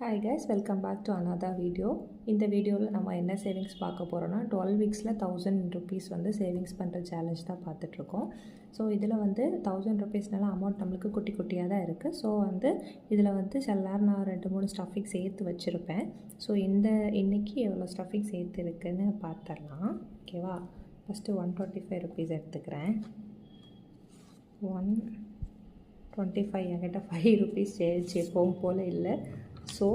Hi guys, welcome back to another video. இந்த வீடியோவில் நம்ம என்ன சேவிங்ஸ் பார்க்க போகிறோன்னா 12 வீக்ஸில் 1000 rupees வந்து சேவிங்ஸ் பண்ணுற சேலஞ்ச் தான் பார்த்துட்ருக்கோம். ஸோ இதில் வந்து 1000 rupeesனால அமௌண்ட் நம்மளுக்கு குட்டி குட்டியாக தான் இருக்குது. ஸோ வந்து இதில் வந்து சில நேரம் நான் 2-3 ஸ்டஃபிங் சேர்த்து வச்சுருப்பேன். ஸோ இன்றைக்கி எவ்வளோ ஸ்டஃபிங் சேர்த்து இருக்குன்னு பார்த்துடலாம். ஓகேவா? ஃபஸ்ட்டு 125 rupees எடுத்துக்கிறேன். 125 என்கிட்ட 5 rupees சேர்த்து எப்பவும் போல் இல்லை. ஸோ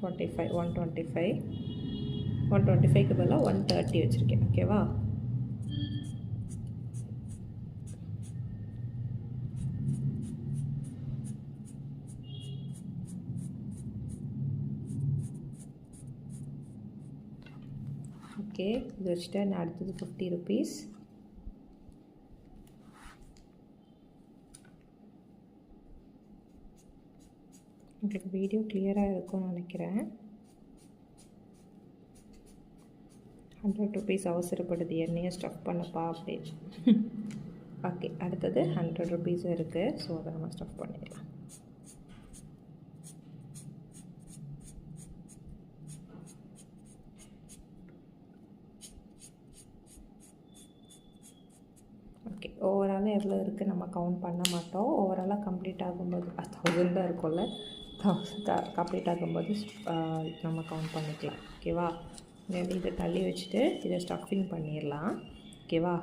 125க்கு பதிலாக 130 வச்சுருக்கேன். ஓகேவா? ஓகே, இது வச்சுட்டு நான் அடுத்தது 50 rupees. உங்களுக்கு வீடியோ கிளியராக இருக்கும்னு நினைக்கிறேன். 100 rupees அவசரப்படுது என்னையே ஸ்டஃப் பண்ணப்பா அப்படின்னு. ஓகே, அடுத்தது 100 rupees இருக்குது. ஸோ அதை நம்ம ஸ்டஃப் பண்ணிடலாம். ஓகே, ஓவராலாக எவ்வளோ இருக்குது நம்ம கவுண்ட் பண்ண மாட்டோம். ஓவராலாக கம்ப்ளீட் ஆகும்போது 1000 தான் இருக்கும்ல, 1000 கம்ப்ளீட் ஆகும்போது நம்ம கவுண்ட் பண்ணிக்கலாம். ஓகேவா? இதை தள்ளி வச்சுட்டு இதை ஸ்டஃபிங் பண்ணிடலாம். ஓகேவா?